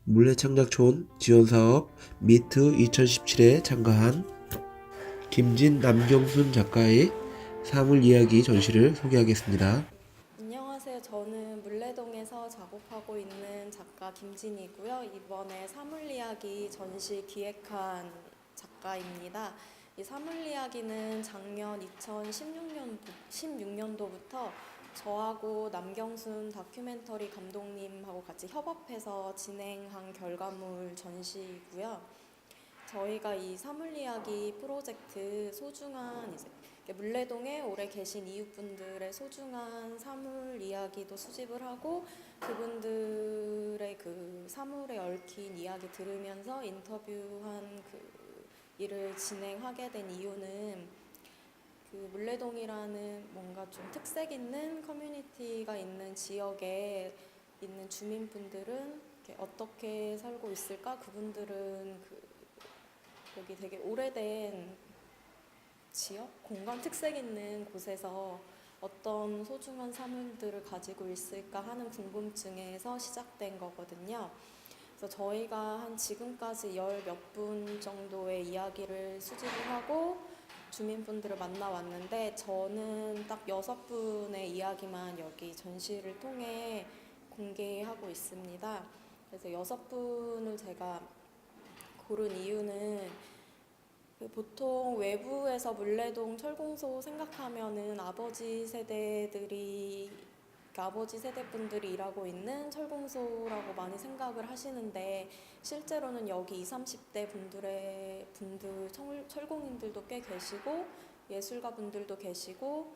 물레창작촌 지원사업 미트 2017에 참가한 김진 남경순 작가의 사물 이야기 전시를 소개하겠습니다. 안녕하세요. 저는 물레동에서 작업하고 있는 작가 김진이고요. 이번에 사물이야기 전시 기획한 작가입니다. 이 사물이야기는 작년 2016년도부터 저하고 남경순 다큐멘터리 감독님하고 같이 협업해서 진행한 결과물 전시이고요. 저희가 이 사물이야기 프로젝트 소중한 물레동에 오래 계신 이웃분들의 소중한 사물 이야기도 수집을 하고 그분들의 그 사물에 얽힌 이야기 들으면서 인터뷰한 그 일을 진행하게 된 이유는 그 물레동이라는 뭔가 좀 특색 있는 커뮤니티가 있는 지역에 있는 주민분들은 어떻게 살고 있을까? 그분들은 여기 되게 오래된 지역, 공간 특색 있는 곳에서 어떤 소중한 사물들을 가지고 있을까 하는 궁금증에서 시작된 거거든요. 그래서 저희가 한 지금까지 10몇 분 정도의 이야기를 수집을 하고 주민분들을 만나왔는데 저는 딱 6분의 이야기만 여기 전시를 통해 공개하고 있습니다. 그래서 6분을 제가 고른 이유는 보통 외부에서 물레동 철공소 생각하면은 아버지 세대 분들이 일하고 있는 철공소라고 많이 생각을 하시는데 실제로는 여기 20, 30대 철공인들도 꽤 계시고 예술가 분들도 계시고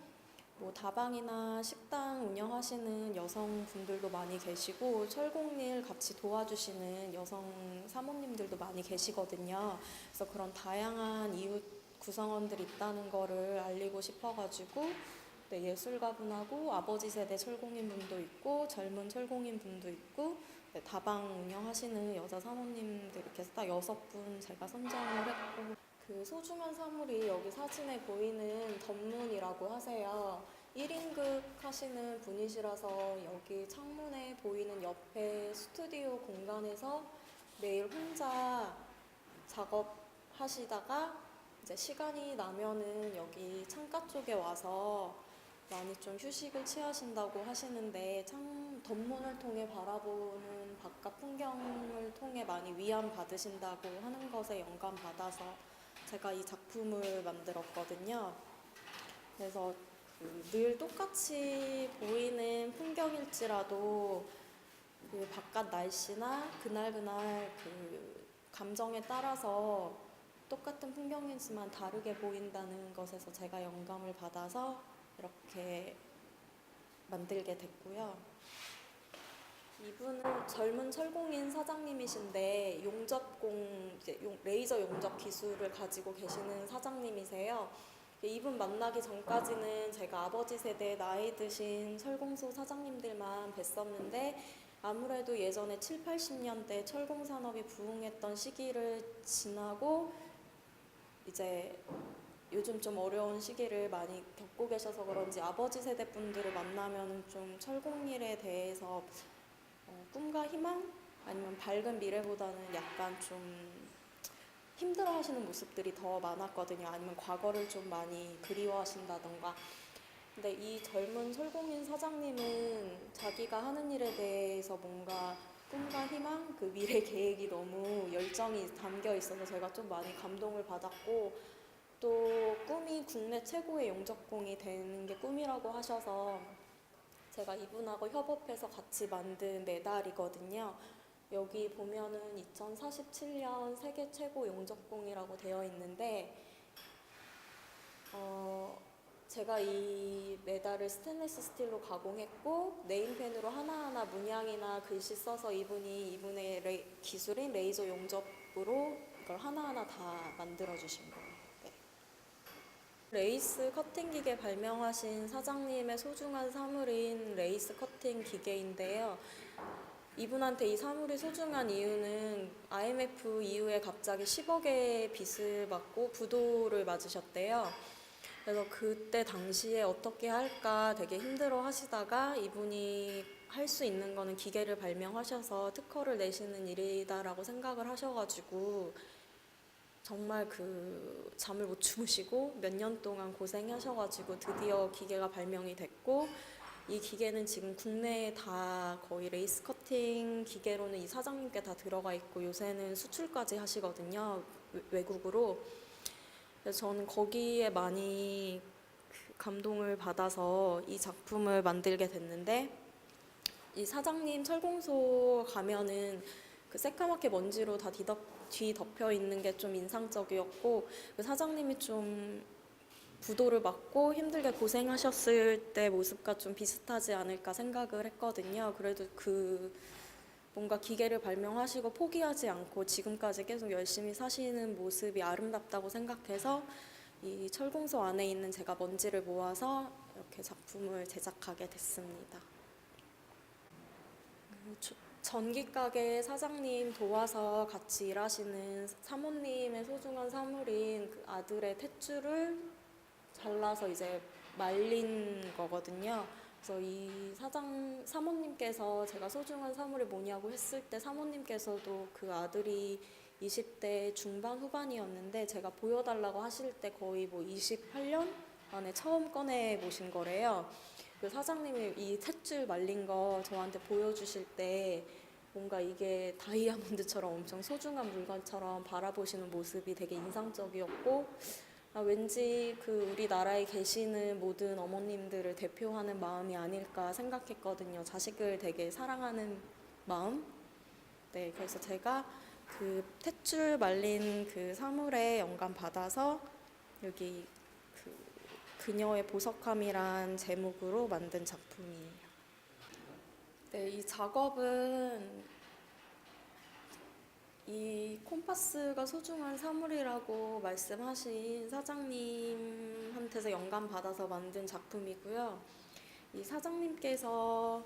뭐 다방이나 식당 운영하시는 여성분들도 많이 계시고 철공일 같이 도와주시는 여성 사모님들도 많이 계시거든요. 그래서 그런 다양한 이웃 구성원들이 있다는 거를 알리고 싶어가지고 네, 예술가분하고 아버지 세대 철공인분도 있고 젊은 철공인분도 있고 네, 다방 운영하시는 여자 사모님들 이렇게 딱 6분 제가 선정을 했고 그 소중한 사물이 여기 사진에 보이는 덧문이라고 하세요. 1인극 하시는 분이시라서 여기 창문에 보이는 옆에 스튜디오 공간에서 매일 혼자 작업하시다가 이제 시간이 나면은 여기 창가 쪽에 와서 많이 좀 휴식을 취하신다고 하시는데 덧문을 통해 바라보는 바깥 풍경을 통해 많이 위안 받으신다고 하는 것에 영감 받아서 제가 이 작품을 만들었거든요. 그래서 늘 똑같이 보이는 풍경일지라도 그 바깥 날씨나 그날 그 감정에 따라서 똑같은 풍경이지만 다르게 보인다는 것에서 제가 영감을 받아서 이렇게 만들게 됐고요. 이분은 젊은 철공인 사장님이신데 레이저 용접 기술을 가지고 계시는 사장님이세요. 이분 만나기 전까지는 제가 아버지 세대 나이 드신 철공소 사장님들만 뵀었는데 아무래도 예전에 7, 80년대 철공 산업이 부흥했던 시기를 지나고 이제 요즘 좀 어려운 시기를 많이 겪고 계셔서 그런지 아버지 세대 분들을 만나면 좀 철공일에 대해서 꿈과 희망? 아니면 밝은 미래보다는 약간 좀 힘들어 하시는 모습들이 더 많았거든요. 아니면 과거를 좀 많이 그리워하신다던가. 근데 이 젊은 철공인 사장님은 자기가 하는 일에 대해서 뭔가 꿈과 희망, 그 미래 계획이 너무 열정이 담겨 있어서 제가 좀 많이 감동을 받았고 또 꿈이 국내 최고의 용접공이 되는 게 꿈이라고 하셔서 제가 이분하고 협업해서 같이 만든 메달이거든요. 여기 보면은 2047년 세계 최고 용접공이라고 되어 있는데 제가 이 메달을 스테인리스 스틸로 가공했고 네임펜으로 하나하나 문양이나 글씨 써서 이분의 기술인 레이저 용접으로 이걸 하나하나 다 만들어 주신 거예요. 네. 레이스 커팅 기계 발명하신 사장님의 소중한 사물인 레이스 커팅 기계인데요. 이분한테 이 사물이 소중한 이유는 IMF 이후에 갑자기 10억의 빚을 받고 부도를 맞으셨대요. 그래서 그때 당시에 어떻게 할까 되게 힘들어 하시다가 이분이 할 수 있는 거는 기계를 발명하셔서 특허를 내시는 일이다라고 생각을 하셔가지고 정말 그 잠을 못 주무시고 몇 년 동안 고생하셔가지고 드디어 기계가 발명이 됐고, 이 기계는 지금 국내에 다 거의 레이스 커팅 기계로는 이 사장님께 다 들어가 있고 요새는 수출까지 하시거든요, 외국으로. 그래서 저는 거기에 많이 감동을 받아서 이 작품을 만들게 됐는데, 이 사장님 철공소 가면은 그 새까맣게 먼지로 다 뒤덮여 있는 게 좀 인상적이었고, 그 사장님이 좀 부도를 맞고 힘들게 고생하셨을 때 모습과 좀 비슷하지 않을까 생각을 했거든요. 그래도 그 뭔가 기계를 발명하시고 포기하지 않고 지금까지 계속 열심히 사시는 모습이 아름답다고 생각해서 이 철공소 안에 있는 제가 먼지를 모아서 이렇게 작품을 제작하게 됐습니다. 전기가게 사장님 도와서 같이 일하시는 사모님의 소중한 사물인 그 아들의 탯줄을 잘라서 이제 말린 거거든요. 그래서 이 사모님께서 제가 소중한 사물이 뭐냐고 했을 때 사모님께서도 그 아들이 20대 중반 후반이었는데 제가 보여달라고 하실 때 거의 뭐 28년 만에 처음 꺼내 보신 거래요. 그 사장님이 이 탯줄 말린 거 저한테 보여주실 때 뭔가 이게 다이아몬드처럼 엄청 소중한 물건처럼 바라보시는 모습이 되게 인상적이었고, 왠지 그 우리나라에 계시는 모든 어머님들을 대표하는 마음이 아닐까 생각했거든요. 자식을 되게 사랑하는 마음. 네, 그래서 제가 그 탯줄 말린 그 사물에 영감 받아서 여기 그 그녀의 보석함이란 제목으로 만든 작품이에요. 네, 이 작업은 이 콤파스가 소중한 사물이라고 말씀하신 사장님한테서 영감 받아서 만든 작품이고요. 이 사장님께서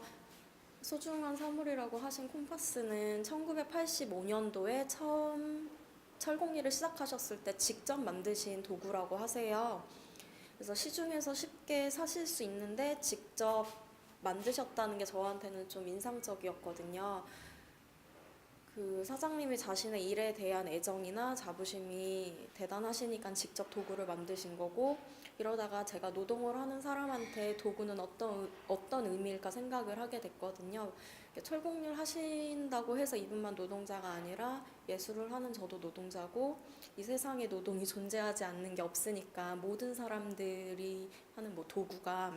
소중한 사물이라고 하신 콤파스는 1985년도에 처음 철공일을 시작하셨을 때 직접 만드신 도구라고 하세요. 그래서 시중에서 쉽게 사실 수 있는데 직접 만드셨다는 게 저한테는 좀 인상적이었거든요. 그 사장님이 자신의 일에 대한 애정이나 자부심이 대단하시니까 직접 도구를 만드신 거고, 이러다가 제가 노동을 하는 사람한테 도구는 어떤 의미일까 생각을 하게 됐거든요. 철공일 하신다고 해서 이분만 노동자가 아니라 예술을 하는 저도 노동자고, 이 세상에 노동이 존재하지 않는 게 없으니까 모든 사람들이 하는 뭐 도구가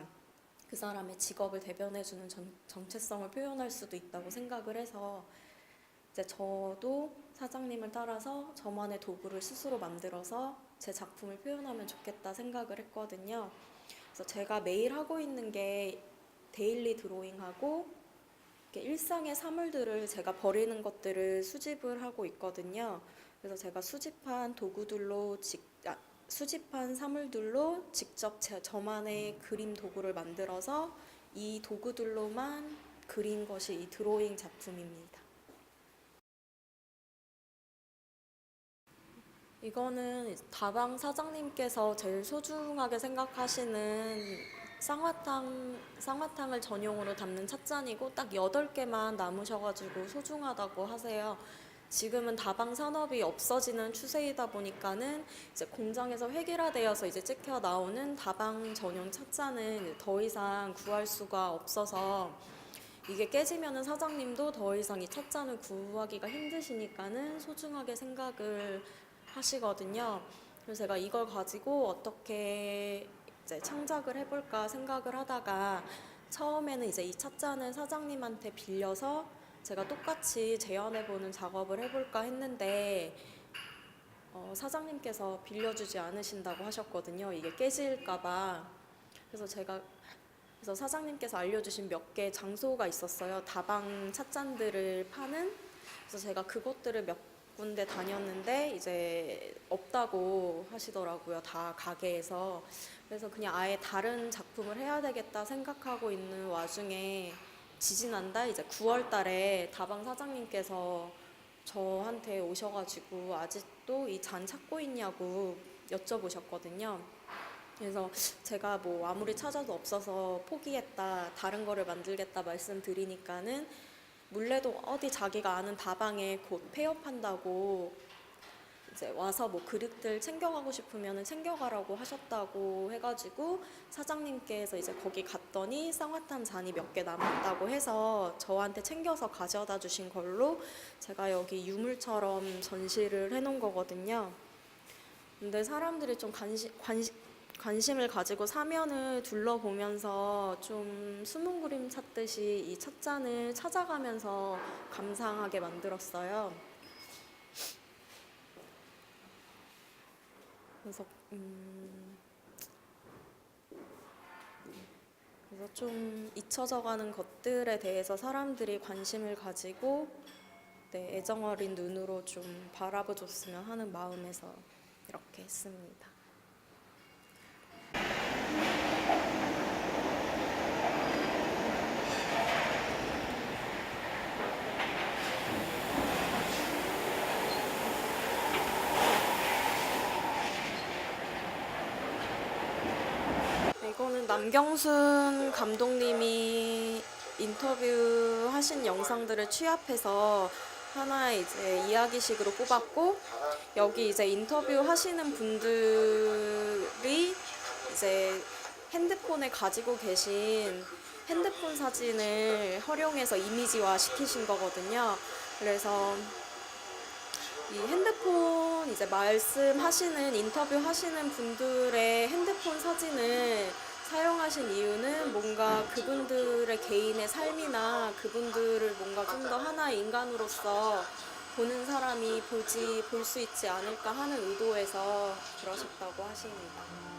그 사람의 직업을 대변해주는 정체성을 표현할 수도 있다고 생각을 해서 이제 저도 사장님을 따라서 저만의 도구를 스스로 만들어서 제 작품을 표현하면 좋겠다 생각을 했거든요. 그래서 제가 매일 하고 있는 게 데일리 드로잉하고 일상의 사물들을 제가 버리는 것들을 수집을 하고 있거든요. 그래서 제가 수집한 사물들로 직접 저만의 그림 도구를 만들어서 이 도구들로만 그린 것이 이 드로잉 작품입니다. 이거는 다방 사장님께서 제일 소중하게 생각하시는 쌍화탕을 전용으로 담는 찻잔이고 딱 8개만 남으셔가지고 소중하다고 하세요. 지금은 다방 산업이 없어지는 추세이다 보니까는 이제 공장에서 획일화되어서 이제 찍혀 나오는 다방 전용 찻잔은 더 이상 구할 수가 없어서 이게 깨지면은 사장님도 더 이상 이 찻잔을 구하기가 힘드시니까는 소중하게 생각을 하시거든요. 그래서 제가 이걸 가지고 어떻게 이제 창작을 해볼까 생각을 하다가 처음에는 이제 이 찻잔을 사장님한테 빌려서 제가 똑같이 재현해보는 작업을 해볼까 했는데 사장님께서 빌려주지 않으신다고 하셨거든요. 이게 깨질까봐. 그래서 사장님께서 알려주신 몇 개 장소가 있었어요. 다방 찻잔들을 파는. 그래서 제가 그곳들을 몇 군데 다녔는데 이제 없다고 하시더라고요. 다 가게에서. 그래서 그냥 아예 다른 작품을 해야 되겠다 생각하고 있는 와중에 지지난달 이제 9월 달에 다방 사장님께서 저한테 오셔가지고 아직도 이 잔 찾고 있냐고 여쭤보셨거든요. 그래서 제가 뭐 아무리 찾아도 없어서 포기했다, 다른 거를 만들겠다 말씀드리니까는 물레도 어디 자기가 아는 다방에 곧 폐업한다고 이제 와서 뭐 그릇들 챙겨가고 싶으면 챙겨가라고 하셨다고 해가지고 사장님께서 이제 거기 갔더니 쌍화탕 잔이 몇 개 남았다고 해서 저한테 챙겨서 가져다 주신 걸로 제가 여기 유물처럼 전시를 해놓은 거거든요. 근데 사람들이 좀 관심을 가지고 사면을 둘러보면서 좀 숨은 그림 찾듯이 이 찻잔을 찾아가면서 감상하게 만들었어요. 그래서 그래서 좀 잊혀져가는 것들에 대해서 사람들이 관심을 가지고 네, 애정어린 눈으로 좀 바라봐줬으면 하는 마음에서 이렇게 했습니다. 이거는 남경순 감독님이 인터뷰 하신 영상들을 취합해서 하나의 이제 이야기식으로 뽑았고, 여기 이제 인터뷰 하시는 분들이 이제 핸드폰에 가지고 계신 핸드폰 사진을 활용해서 이미지화 시키신 거거든요. 그래서 이 핸드폰 이제 말씀하시는 인터뷰 하시는 분들의 핸드폰 사진을 사용하신 이유는 뭔가 그분들의 개인의 삶이나 그분들을 뭔가 좀 더 하나의 인간으로서 보는 사람이 볼 수 있지 않을까 하는 의도에서 그러셨다고 하십니다.